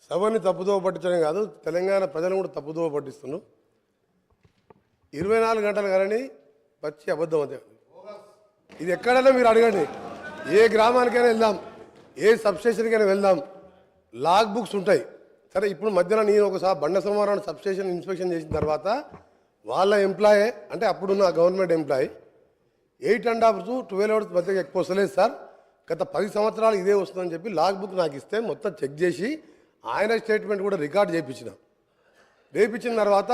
సభని తప్పుదో పట్టించడం కాదు, తెలంగాణ ప్రజలను కూడా తప్పుదో పట్టిస్తున్నాం. 24 గంటలు కానీ పచ్చి అబద్ధం అంతే. ఇది ఎక్కడైనా మీరు అడగండి, ఏ గ్రామానికైనా వెళ్దాం, ఏ సబ్స్టేషన్కైనా వెళ్దాం, లాగ్ బుక్స్ ఉంటాయి. సరే, ఇప్పుడు మధ్యన నేను ఒకసారి బండ సోమవారం సబ్స్టేషన్ ఇన్స్పెక్షన్ చేసిన తర్వాత వాళ్ళ ఎంప్లాయే, అంటే అప్పుడున్న గవర్నమెంట్ ఎంప్లాయీ, 8.5 to 12 hours మధ్య ఎక్కువ వస్తలేదు సార్, గత 10 సంవత్సరాలు ఇదే వస్తుందని చెప్పి లాగ్ బుక్ నాకు ఇస్తే మొత్తం చెక్ చేసి ఆయన స్టేట్మెంట్ కూడా రికార్డ్ చేయించిన. చేయించిన తర్వాత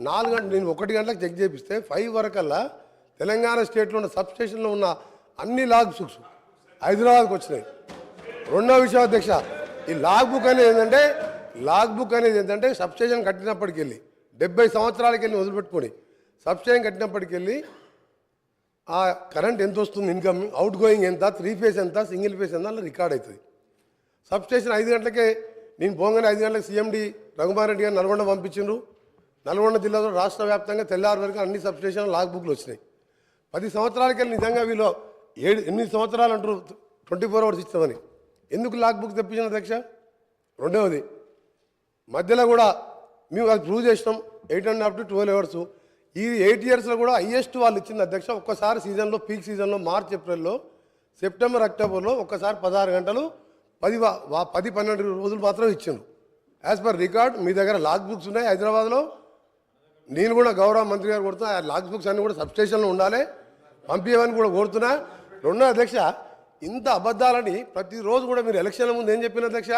4 గంటలు, నేను 1 గంటలకు చెక్ చేపిస్తే 5 వరకల్లా తెలంగాణ స్టేట్లో ఉన్న సబ్స్టేషన్లో ఉన్న అన్ని లాగ్ బుక్స్ హైదరాబాద్కి వచ్చినాయి. రెండో విషయం అధ్యక్ష, ఈ లాగ్ బుక్ అనేది ఏంటంటే సబ్స్టేషన్ కట్టినప్పటికి వెళ్ళి 70 సంవత్సరాలకి వెళ్ళి వదిలిపెట్టుకొని సబ్స్టేషన్ కట్టినప్పటికి వెళ్ళి ఆ కరెంట్ ఎంత వస్తుంది, ఇన్కమ్, అవుట్ గోయింగ్ ఎంత, 3 ఫేజ్ ఎంత, సింగిల్ ఫేజ్ ఎంత, అలా రికార్డ్ అవుతుంది. సబ్స్టేషన్ 5 గంటలకే, నేను పోగానే 5 గంటలకు సీఎండి రఘుమార్ రెడ్డి గారు నల్గొండ పంపించిండ్రు. నల్గొండ జిల్లాలో రాష్ట్ర వ్యాప్తంగా తెల్లారి వరకు అన్ని సబ్స్టేషన్ లాగ్ బుక్లు వచ్చినాయి. 10 సంవత్సరాలకి వెళ్ళి నిజంగా వీళ్ళు 8 సంవత్సరాలు అంటారు 24 hours ఇస్తామని, ఎందుకు లాగ్ బుక్ తెప్పించిన అధ్యక్ష? రెండవది, మధ్యలో కూడా మేము అది ప్రూవ్ చేసినాం 8.5 to 12 hours. ఈ 8 yearsలో కూడా హైయెస్ట్ వాళ్ళు ఇచ్చింది అధ్యక్ష. ఒక్కసారి సీజన్లో, పీక్ సీజన్లో, మార్చ్ ఏప్రిల్లో, సెప్టెంబర్ అక్టోబర్లో ఒక్కసారి 16 గంటలు 10-12 రోజులు మాత్రం ఇచ్చిండ్రు. యాజ్ పర్ రికార్డ్ మీ దగ్గర లాగ్ బుక్స్ ఉన్నాయి హైదరాబాద్లో. నేను కూడా గౌరవ మంత్రి గారు కోరుతున్నా, ఆ లాగ్ బుక్స్ అన్నీ కూడా సబ్స్టేషన్లో ఉండాలి, పంపించమని కూడా కోరుతున్నా. రెండో అధ్యక్ష, ఇంత అబద్ధాలని ప్రతిరోజు కూడా మీరు ఎలక్షన్ల ముందు ఏం చెప్పిన అధ్యక్ష?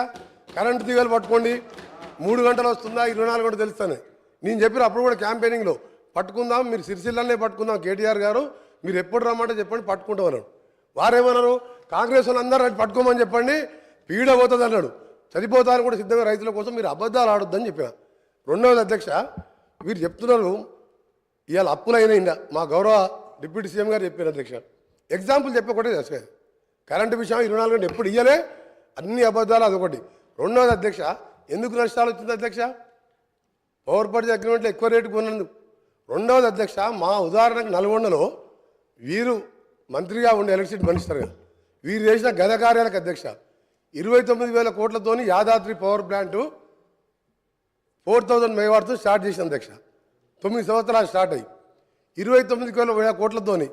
కరెంటు తీగలు పట్టుకోండి, 3 గంటలు వస్తుందా, 24 గంటలు తెలుస్తాను నేను చెప్పిన. అప్పుడు కూడా క్యాంపెయినింగ్లో పట్టుకుందాం, మీరు సిరిసిల్లనే పట్టుకుందాం, కేటీఆర్ గారు మీరు ఎప్పుడు రమ్మంటే చెప్పండి పట్టుకుంటాం అన్నాడు. వారేమన్నారు, కాంగ్రెస్ వాళ్ళు అందరూ పట్టుకోమని చెప్పండి, పీడ పోతుంది అన్నాడు. చనిపోతాను కూడా సిద్ధంగా రైతుల కోసం మీరు అబద్ధాలు ఆడొద్దని చెప్పిన. రెండవది అధ్యక్ష, వీరు చెప్తున్నారు ఇవాళ అప్పులైనా, మా గౌరవ డిప్యూటీ సీఎం గారు చెప్పారు అధ్యక్ష. ఎగ్జాంపుల్ చెప్పకూడదు అధ్యక్ష, కరెంటు విషయం 24 గంటలు ఎప్పుడు ఇయ్యలే, అన్ని అబద్ధాలు అదొకటి. రెండవది అధ్యక్ష, ఎందుకు నష్టాలు వచ్చింది అధ్యక్ష? పవర్ పర్చేజ్ అగ్రిమెంట్లో ఎక్కువ రేటు కొన్నందుకు. రెండవది అధ్యక్ష, మా ఉదాహరణకు నల్గొండలో వీరు మంత్రిగా ఉండే ఎలక్ట్రిసిటీ మినిస్టర్ గారు వీరు చేసిన గత కార్యాలకు అధ్యక్ష 29,000 కోట్లతోని యాదాద్రి పవర్ ప్లాంటు 4,000 మెగావాట్తో స్టార్ట్ చేసిన అధ్యక్ష. 9 సంవత్సరాలు స్టార్ట్ అయ్యి 29,000 కోట్లతోని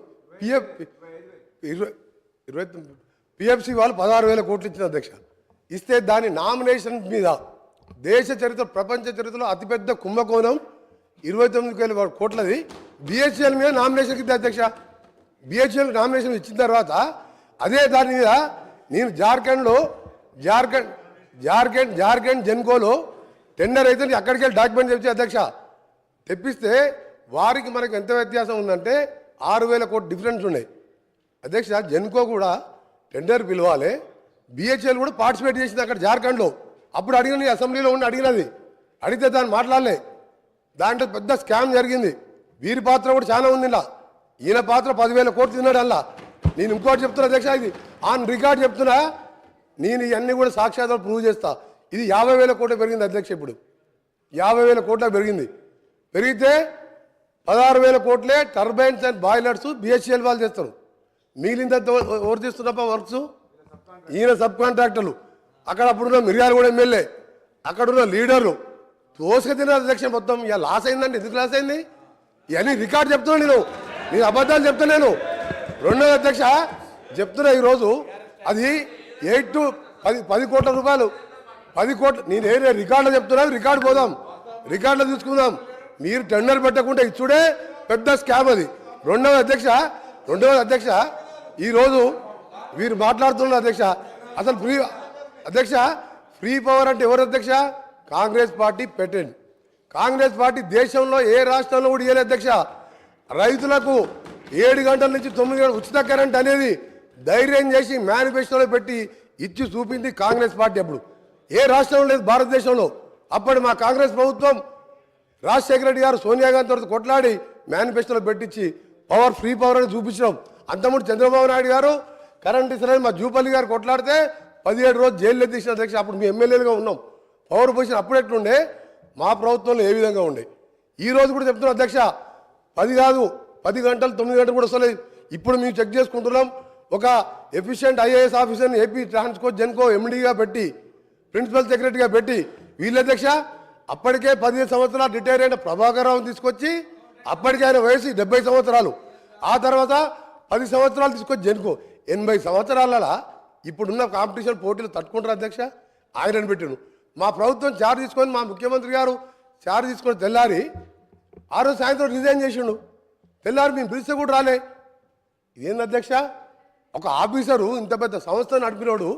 పిఎఫ్సి వాళ్ళు 16,000 కోట్లు ఇచ్చిన అధ్యక్ష. ఇస్తే దాని నామినేషన్ మీద దేశ చరిత్ర, ప్రపంచ చరిత్రలో అతిపెద్ద కుంభకోణం 29,000 కోట్లది బిహెచ్ఎల్ మీద నామినేషన్ ఇద్దా అధ్యక్ష. బిహెచ్ఎల్ నామినేషన్ ఇచ్చిన తర్వాత అదే దాని మీద నేను జార్ఖండ్ జెన్కోలో టెండర్ అయితే అక్కడికి వెళ్ళి డాక్యుమెంట్ తెచ్చి అధ్యక్ష తెప్పిస్తే వారికి మనకు ఎంత వ్యత్యాసం ఉందంటే 6,000 కోట్లు డిఫరెన్స్ ఉన్నాయి అధ్యక్ష. జెన్కో కూడా టెండర్ పిలవాలి, బిహెచ్ఎల్ కూడా పార్టిసిపేట్ చేసింది అక్కడ జార్ఖండ్లో. అప్పుడు అడిగిన అసెంబ్లీలో ఉండి అడిగితే దాన్ని మాట్లాడలే. దాంట్లో పెద్ద స్కామ్ జరిగింది. వీరి పాత్ర కూడా చాలా ఉంది. ఇలా ఈయన పాత్ర 10,000 కోట్లు తిన్నాడు. అలా నేను ఇంకోటి చెప్తున్నా అధ్యక్ష, ఇది ఆన్ రికార్డ్ చెప్తున్నా, నేను ఇవన్నీ కూడా సాక్షాత్తుగా ప్రూవ్ చేస్తా. ఇది 50,000 కోట్లు పెరిగింది అధ్యక్ష. ఇప్పుడు 50,000 కోట్ల పెరిగింది. పెరిగితే 16,000 కోట్లే టర్బైన్స్ అండ్ బాయిలర్స్ బిహెచ్ఎల్ వాళ్ళు చేస్తారు. మిగిలింత ఎవరు తీస్తున్నప్ప వర్క్స్? ఈయన సబ్ కాంట్రాక్టర్లు. అక్కడ అప్పుడున్న మిర్యాలగూడ ఎమ్మెల్యే, అక్కడున్న లీడర్లు తోసుక తిన్నారు అధ్యక్ష. మొత్తం ఇక లాస్ అయిందండి. ఎందుకు లాస్ అయింది? ఇవన్నీ రికార్డు చెప్తున్నాను నేను అబద్ధాలు చెప్తలేను. రెండోది అధ్యక్ష చెప్తున్నా, ఈరోజు అది 8 to 10 కోట్ల రూపాయలు, 10 కోట్లు. నేను ఏ రికార్డులో చెప్తున్నా, రికార్డు పోదాం, రికార్డులో చూసుకుందాం. మీరు టెండర్ పెట్టకుండా ఇచ్చుడే పెద్ద స్కామ్ అది. రెండవది అధ్యక్ష ఈరోజు వీరు మాట్లాడుతున్నారు అధ్యక్ష. అసలు ఫ్రీ పవర్ అంటే ఎవరు అధ్యక్ష? కాంగ్రెస్ పార్టీ పెట్టండి. కాంగ్రెస్ పార్టీ దేశంలో ఏ రాష్ట్రంలో కూడా ఇవ్వలేదు అధ్యక్ష. రైతులకు 7 గంటల నుంచి 9 గంటల ఉచిత కరెంట్ అనేది ధైర్యం చేసి మేనిఫెస్టోలో పెట్టి ఇచ్చి చూపింది కాంగ్రెస్ పార్టీ. అప్పుడు ఏ రాష్ట్రంలో లేదు భారతదేశంలో. అప్పటి మా కాంగ్రెస్ ప్రభుత్వం రాజశేఖర రెడ్డి గారు సోనియా గాంధీ తోటి కొట్లాడి మేనిఫెస్టోలో పెట్టించి ఫ్రీ పవర్ అని చూపించడం. అంతకుముందు చంద్రబాబు నాయుడు గారు కరెంట్ ఇస్తారని మా జూపల్లి గారు కొట్లాడితే 17 రోజులు జైల్లో తీసిన అధ్యక్ష. అప్పుడు మీ ఎమ్మెల్యేలుగా ఉన్నాం. పవర్ పొజిషన్ అప్పుడు ఎట్లుండే, మా ప్రభుత్వంలో ఏ విధంగా ఉండే. ఈ రోజు కూడా చెప్తున్నాం అధ్యక్ష, 10 కాదు 10 గంటలు 9 గంటలు కూడా వస్తలేదు. ఇప్పుడు మేము చెక్ చేసుకుంటున్నాం. ఒక ఎఫిషియెంట్ ఐఏఎస్ ఆఫీసర్ని ఏపీ ట్రాన్స్కో జెన్కో ఎండీగా పెట్టి, ప్రిన్సిపల్ సెక్రటరీగా పెట్టి వీళ్ళ అధ్యక్ష అప్పటికే 15 సంవత్సరాలు రిటైర్ అయిన ప్రభాకర్ రావుని తీసుకొచ్చి అప్పటికే ఆయన వయసు 70 సంవత్సరాలు, ఆ తర్వాత 10 సంవత్సరాలు తీసుకొచ్చి జనుకో 80 సంవత్సరాల ఇప్పుడున్న కాంపిటీషన్ పోటీలు తట్టుకుంటారు అధ్యక్ష. ఆయనను పెట్టిను. మా ప్రభుత్వం చార్జ్ తీసుకొని మా ముఖ్యమంత్రి గారు చార్జ్ తీసుకొని తెల్లారి ఆ రోజు సాయంత్రం రిజైన్ చేసిండు. తెల్లారి మేము పిలిస్తే కూడా రాలే. ఇదేంది అధ్యక్ష? ఒక ఆఫీసరు ఇంత పెద్ద సంస్థ నడిపినోడు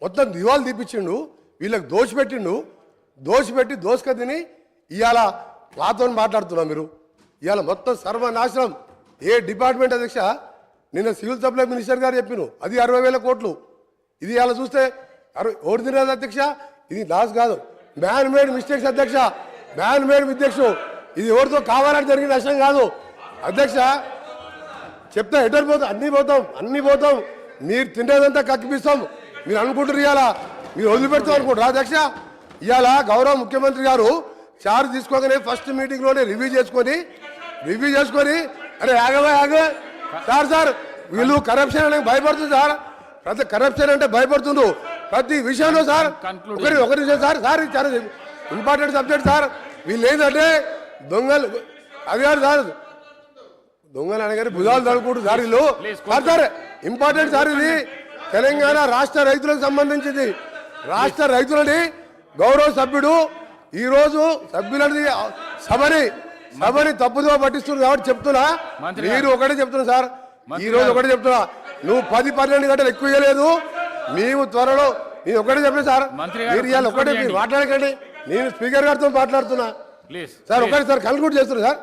మొత్తం దివాలు తీపిచ్చిండు, వీళ్ళకి దోషపెట్టిండు, దోషపెట్టి దోసుక తిని ఇవాళ మాతో మాట్లాడుతున్నాం. మీరు ఇవాళ మొత్తం సర్వనాశనం. ఏ డిపార్ట్మెంట్ అధ్యక్ష? నిన్న సివిల్ సప్లై మినిస్టర్ గారు చెప్పిను అది 60,000 కోట్లు. ఇది ఇవాళ చూస్తే ఓడి తినదు అధ్యక్ష. ఇది లాస్ కాదు, మ్యాన్ మేడ్ మిస్టేక్స్ అధ్యక్ష, మ్యాన్ మేడ్ మిస్టేక్స్. ఇది ఎవరితో కావాలని జరిగిన నష్టం కాదు అధ్యక్ష. చెప్తా ఎటర్ పోతాం, అన్నీ పోతాం. మీరు తినేదంతా కక్కిపిస్తాం. మీరు అనుకుంటారు ఇవాళ మీరు వదిలిపెడతాం అనుకుంటారు అధ్యక్ష. ఇవాళ గౌరవ ముఖ్యమంత్రి గారు చార్జ్ తీసుకోగానే ఫస్ట్ మీటింగ్లోనే రివ్యూ చేసుకొని అరే ఆగవే సార్ వీళ్ళు కరప్షన్ అంటే భయపడుతుంది సార్. ప్రతి కరప్షన్ అంటే భయపడుతుండ్రు ప్రతి విషయంలో సార్. ఒకరి సార్ చాలా ఇంపార్టెంట్ సబ్జెక్ట్ సార్. వీళ్ళు ఏంటంటే దొంగలు అది కాదు సార్, దొంగలు అనగానే భుజాలు తడుకుంటు సార్ వీళ్ళు సార్. ఇంపార్టెంట్ సార్ ఇది తెలంగాణ రాష్ట్ర రైతులకు సంబంధించింది. రాష్ట్ర రైతులని గౌరవ సభ్యుడు ఈరోజు సభ్యులని సభని తప్పుదో పట్టిస్తున్నారు కాబట్టి చెప్తున్నా. మీరు ఒకటే చెప్తున్నా సార్, ఈ రోజు ఒకటే చెప్తున్నా, నువ్వు 10-12 గంటలు ఎక్కువ ఇవ్వలేదు. మేము త్వరలో నేను ఒకటే చెప్పిన సార్, మీరు ఇవాళ ఒకటే మీరు మాట్లాడకండి. నేను స్పీకర్ గారితో మాట్లాడుతున్నా సార్. ఒకటే సార్ కన్క్లూడ్ చేస్తున్నా సార్.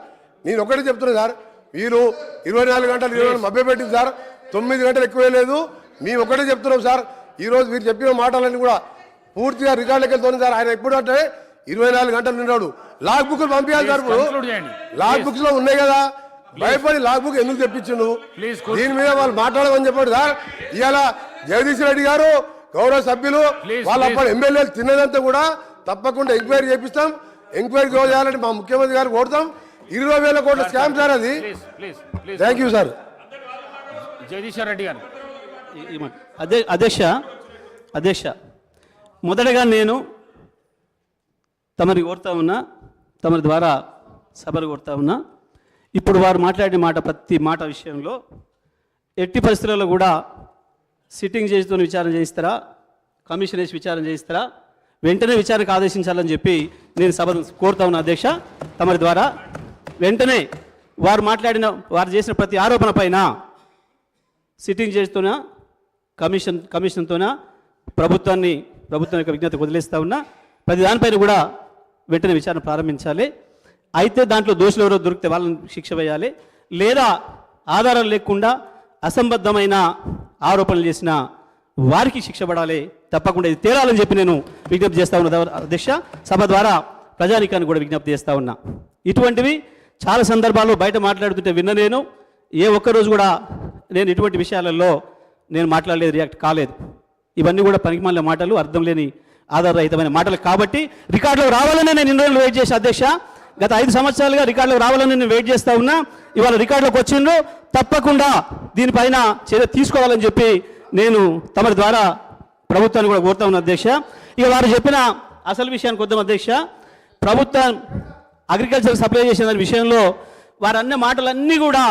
నేను ఒకటే చెప్తున్నా సార్, మీరు 24 గంటలు మభ్యపెట్టింది సార్. 9 గంటలు ఎక్కువ లేదు. మేము ఒకటే చెప్తున్నాం సార్. ఈ రోజు మీరు చెప్పిన మాటలన్నీ కూడా పూర్తిగా రికార్డులకు వెళ్తున్నాం సార్. ఆయన ఎప్పుడు అంటే 24 గంటలు నిన్నాడు. లాగ్ బుక్లు పంపించాలి సార్. ఇప్పుడు లాగ్ బుక్స్ లో ఉన్నాయి కదా, భయపడి లాగ్ బుక్ ఎందుకు తెప్పించిండు? దీని మీద వాళ్ళు మాట్లాడమని చెప్పండి సార్. ఇవాళ జగదీష్ రెడ్డి గారు గౌరవ సభ్యులు వాళ్ళ అప్పుడు ఎమ్మెల్యేలు తిన్నదంతా కూడా తప్పకుండా ఎంక్వైరీ చేపిస్తాం. ఎంక్వైరీ చేయాలని మా ముఖ్యమంత్రి గారు కోరుతాం. 20,000 కోట్ల స్కామ్ సార్ అది. Thank you sir. Jagadish Reddy గారు. అధ్యక్ష మొదటగా నేను తమరి కోరుతా ఉన్నా, తమరి ద్వారా సభలు కోరుతా ఉన్నా. ఇప్పుడు వారు మాట్లాడిన మాట ప్రతి మాట విషయంలో ఎట్టి పరిస్థితుల్లో కూడా సిట్టింగ్ జడ్జితో విచారణ చేయిస్తారా, కమిషన్ వేసి విచారణ చేయిస్తారా, వెంటనే విచారణకు ఆదేశించాలని చెప్పి నేను సభను కోరుతా ఉన్నా అధ్యక్ష. తమరి ద్వారా వెంటనే వారు చేసిన ప్రతి ఆరోపణ పైన సిట్టింగ్ జడ్జితోనా కమిషన్తోనా ప్రభుత్వం యొక్క విజ్ఞతకు వదిలేస్తూ ఉన్నా. ప్రతి దానిపైన కూడా వెంటనే విచారణ ప్రారంభించాలి. అయితే దాంట్లో దోషులు ఎవరో దొరికితే వాళ్ళని శిక్ష వేయాలి, లేదా ఆధారాలు లేకుండా అసంబద్ధమైన ఆరోపణలు చేసిన వారికి శిక్ష పడాలి. తప్పకుండా ఇది తేలాలని చెప్పి నేను విజ్ఞప్తి చేస్తా ఉన్నా అధ్యక్ష. సభ ద్వారా ప్రజానీకాన్ని కూడా విజ్ఞప్తి చేస్తా ఉన్నా. ఇటువంటివి చాలా సందర్భాల్లో బయట మాట్లాడుతుంటే విన్న నేను ఏ ఒక్కరోజు కూడా నేను ఇటువంటి విషయాలలో నేను మాట్లాడలేదు, రియాక్ట్ కాలేదు. ఇవన్నీ కూడా పనికిమాలిన మాటలు, అర్థం లేని ఆధారరహితమైన మాటలు కాబట్టి రికార్డులో రావాలని నేను ఇన్ని రోజులు వెయిట్ చేసి అధ్యక్ష. గత 5 సంవత్సరాలుగా రికార్డులో రావాలని నేను వెయిట్ చేస్తూ ఉన్నా. ఇవాళ రికార్డులోకి వచ్చిండ్రు. తప్పకుండా దీనిపైన చర్య తీసుకోవాలని చెప్పి నేను తమరి ద్వారా ప్రభుత్వాన్ని కూడా కోరుతా ఉన్నా అధ్యక్ష. ఇక వారు చెప్పిన అసలు విషయానికి వద్దాం అధ్యక్ష. ప్రభుత్వం అగ్రికల్చర్ సప్లై చేసిన దాని విషయంలో వారు అన్న మాటలన్నీ కూడా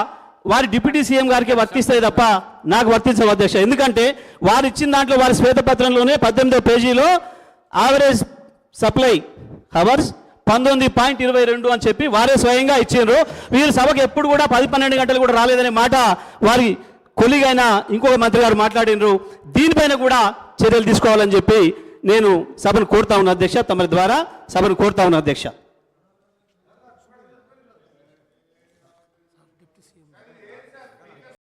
వారి డిప్యూటీ సీఎం గారికి వర్తిస్తాయి తప్ప నాకు వర్తించవు అధ్యక్ష. ఎందుకంటే వారు ఇచ్చిన దాంట్లో వారి శ్వేతపత్రంలోనే 18వ పేజీలో యావరేజ్ సప్లై అవర్స్ 19.22 అని చెప్పి వారే స్వయంగా ఇచ్చిండ్రు. వీరు సభకు ఎప్పుడు కూడా 10-12 గంటలు కూడా రాలేదనే మాట వారి కొలిగైన ఇంకొక మంత్రి గారు మాట్లాడినరు. దీనిపైన కూడా చర్యలు తీసుకోవాలని చెప్పి నేను సభను కోరుతా ఉన్నా అధ్యక్ష. తమ ద్వారా సభను కోరుతా ఉన్నా అధ్యక్ష.